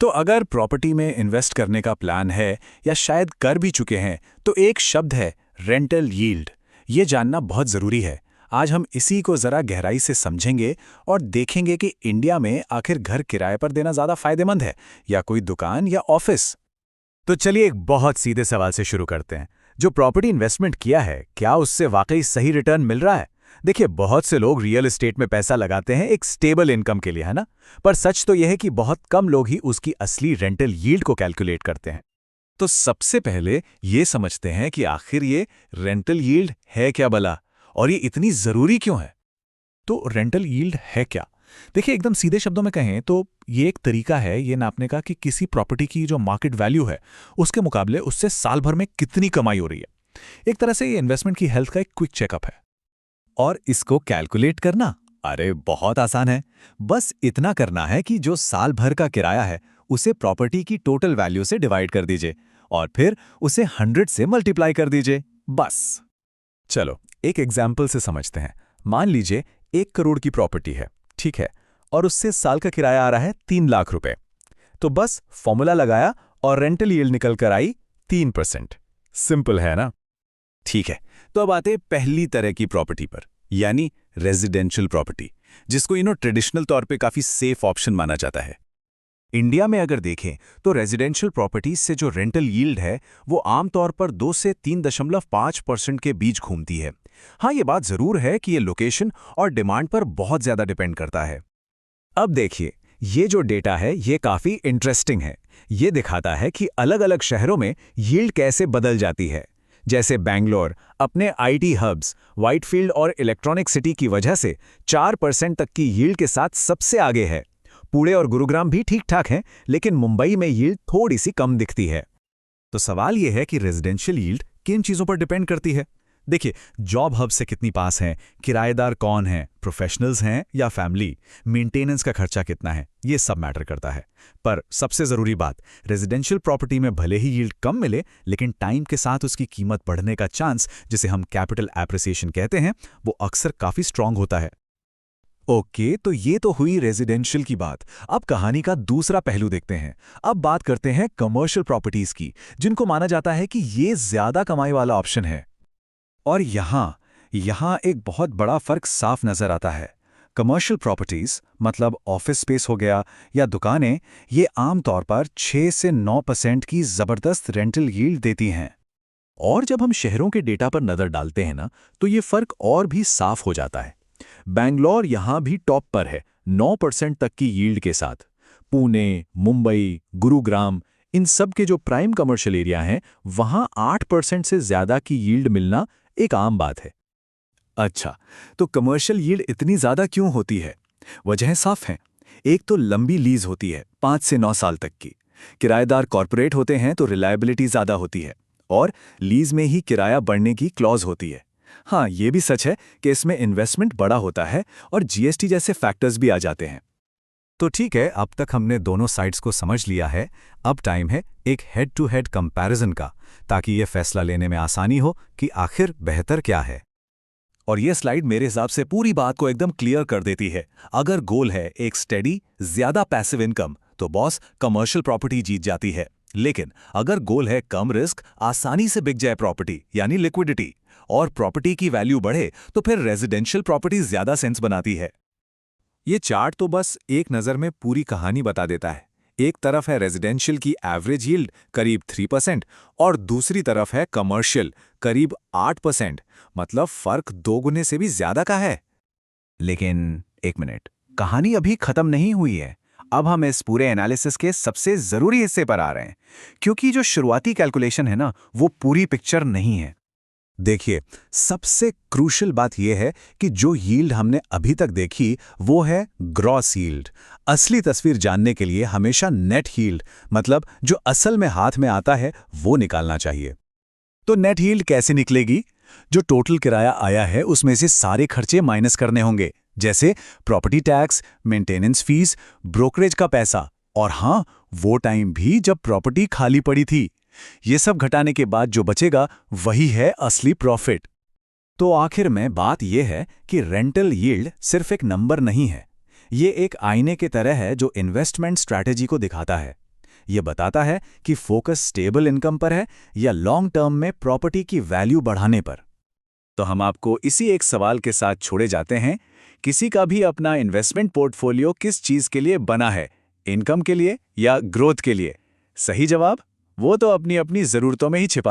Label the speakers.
Speaker 1: तो अगर प्रॉपर्टी में इन्वेस्ट करने का प्लान है या शायद कर भी चुके हैं, तो एक शब्द है रेंटल यील्ड। ये जानना बहुत ज़रूरी है। आज हम इसी को ज़रा गहराई से समझेंगे और देखेंगे कि इंडिया में आखिर घर किराए पर देना ज़्यादा फायदेमंद है या कोई दुकान या ऑफिस।
Speaker 2: तो चलिए एक बहुत सीधे सवाल से शुरू करते हैं। जो प्रॉपर्टी इन्वेस्टमेंट किया है, क्या उससे वाकई सही रिटर्न मिल रहा है? देखिए, बहुत से लोग रियल एस्टेट में पैसा लगाते हैं एक स्टेबल इनकम के लिए, है ना? पर सच तो यह है कि बहुत कम लोग ही उसकी असली रेंटल यील्ड को कैलकुलेट करते हैं।
Speaker 1: तो सबसे पहले ये समझते हैं कि आखिर ये रेंटल यील्ड है क्या भला, और ये इतनी ज़रूरी क्यों है।
Speaker 2: तो रेंटल यील्ड है क्या? देखिए, एकदम सीधे शब्दों में कहें तो ये एक तरीका है ये नापने का कि किसी प्रॉपर्टी की जो मार्केट वैल्यू है उसके मुकाबले उससे साल भर में कितनी कमाई हो रही है। एक तरह से ये इन्वेस्टमेंट की हेल्थ का एक क्विक चेकअप है। और इसको कैलकुलेट करना, अरे बहुत आसान है। बस इतना करना है कि जो साल भर का किराया है उसे प्रॉपर्टी की टोटल वैल्यू से डिवाइड कर दीजिए और फिर उसे 100 से मल्टीप्लाई कर दीजिए, बस।
Speaker 1: चलो एक एग्जाम्पल से समझते हैं। मान लीजिए 1 करोड़ की प्रॉपर्टी है, ठीक है, और उससे साल का किराया आ रहा है 3 लाख रुपए। तो बस फॉर्मूला लगाया और रेंटल यील्ड निकल कर आई 3%। सिंपल है ना? ठीक है, तो अब आते हैं पहली तरह की प्रॉपर्टी पर, यानी रेजिडेंशियल प्रॉपर्टी, जिसको ट्रेडिशनल तौर पे काफी सेफ ऑप्शन माना जाता है। इंडिया में अगर देखें तो रेजिडेंशियल प्रॉपर्टीज से जो रेंटल यील्ड है वो आमतौर पर 2 से 3.5% के बीच घूमती है। हाँ, ये बात जरूर है कि ये लोकेशन और डिमांड पर बहुत ज्यादा डिपेंड करता है। अब देखिए, ये जो डेटा है ये काफी इंटरेस्टिंग है। ये दिखाता है कि अलग अलग शहरों में यील्ड कैसे बदल जाती है। जैसे बैंगलोर अपने आईटी हब्स, व्हाइटफील्ड और इलेक्ट्रॉनिक सिटी की वजह से 4% तक की यील्ड के साथ सबसे आगे है। पुणे और गुरुग्राम भी ठीक ठाक हैं, लेकिन मुंबई में यील्ड थोड़ी सी कम दिखती है। तो सवाल यह है कि रेजिडेंशियल यील्ड किन चीज़ों पर डिपेंड करती है। देखिए, जॉब हब से कितनी पास हैं, किराएदार कौन हैं, प्रोफेशनल्स हैं या फैमिली, मेंटेनेंस का खर्चा कितना है, ये सब मैटर करता है। पर सबसे ज़रूरी बात, रेजिडेंशियल प्रॉपर्टी में भले ही यील्ड कम मिले, लेकिन टाइम के साथ उसकी कीमत बढ़ने का चांस, जिसे हम कैपिटल एप्रिसिएशन कहते हैं, वो अक्सर काफ़ी स्ट्रांग होता है। ओके, तो ये तो हुई रेजिडेंशियल की बात। अब कहानी का दूसरा पहलू देखते हैं। अब बात करते हैं कमर्शियल प्रॉपर्टीज की, जिनको माना जाता है कि ये ज्यादा कमाई वाला ऑप्शन है। और यहाँ एक बहुत बड़ा फर्क साफ नजर आता है। कमर्शियल प्रॉपर्टीज मतलब ऑफिस स्पेस हो गया या दुकानें, ये आमतौर पर 6 से 9% की जबरदस्त रेंटल यील्ड देती हैं। और जब हम शहरों के डेटा पर नजर डालते हैं ना, तो ये फर्क और भी साफ हो जाता है। बैंगलोर यहां भी टॉप पर है, 9% तक की यील्ड के साथ। पुणे, मुंबई, गुरुग्राम, इन सब के जो प्राइम कमर्शियल एरिया हैं, वहां 8% से ज्यादा की यील्ड मिलना एक आम बात है। अच्छा, तो कमर्शियल यील्ड इतनी ज्यादा क्यों होती है? वजह साफ है। एक तो लंबी लीज होती है, 5 से 9 साल तक की। किराएदार कॉर्पोरेट होते हैं तो रिलायबिलिटी ज्यादा होती है, और लीज में ही किराया बढ़ने की क्लॉज होती है। हाँ, ये भी सच है कि इसमें इन्वेस्टमेंट बड़ा होता है और जीएसटी जैसे फैक्टर्स भी आ जाते हैं। तो ठीक है, अब तक हमने दोनों साइड्स को समझ लिया है। अब टाइम है एक हेड टू हेड कंपैरिजन का, ताकि ये फैसला लेने में आसानी हो कि आखिर बेहतर क्या है। और ये स्लाइड मेरे हिसाब से पूरी बात को एकदम क्लियर कर देती है। अगर गोल है एक स्टेडी, ज्यादा पैसिव इनकम, तो बॉस कमर्शियल प्रॉपर्टी जीत जाती है। लेकिन अगर गोल है कम रिस्क, आसानी से बिक जाए प्रॉपर्टी यानी लिक्विडिटी, और प्रॉपर्टी की वैल्यू बढ़े, तो फिर रेजिडेंशियल प्रॉपर्टी ज्यादा सेंस बनाती है। ये चार्ट तो बस एक नज़र में पूरी कहानी बता देता है। एक तरफ है रेजिडेंशियल की एवरेज यील्ड करीब 3% और दूसरी तरफ है कमर्शियल करीब 8%। मतलब फर्क 2 गुने से भी ज्यादा का है। लेकिन एक मिनट, कहानी अभी खत्म नहीं हुई है। अब हम इस पूरे एनालिसिस के सबसे जरूरी हिस्से पर आ रहे हैं, क्योंकि जो शुरुआती कैलकुलेशन है ना, वो पूरी पिक्चर नहीं है। देखिए, सबसे क्रूशियल बात यह है कि जो यील्ड हमने अभी तक देखी वो है ग्रॉस यील्ड। असली तस्वीर जानने के लिए हमेशा नेट यील्ड, मतलब जो असल में हाथ में आता है, वो निकालना चाहिए। तो नेट यील्ड कैसे निकलेगी? जो टोटल किराया आया है उसमें से सारे खर्चे माइनस करने होंगे, जैसे property tax, maintenance fees, brokerage का पैसा, और हाँ, वो टाइम भी जब प्रॉपर्टी खाली पड़ी थी। ये सब घटाने के बाद जो बचेगा वही है असली प्रॉफिट। तो आखिर में बात यह है कि रेंटल यील्ड सिर्फ एक नंबर नहीं है। ये एक आईने की तरह है जो इन्वेस्टमेंट स्ट्रैटेजी को दिखाता है। ये बताता है कि फोकस स्टेबल इनकम पर है या लॉन्ग टर्म में प्रॉपर्टी की वैल्यू बढ़ाने पर। तो हम आपको इसी एक सवाल के साथ छोड़े जाते हैं, किसी का भी अपना इन्वेस्टमेंट पोर्टफोलियो किस चीज के लिए बना है, इनकम के लिए या ग्रोथ के लिए? सही जवाब वो तो अपनी अपनी जरूरतों में ही छिपा है।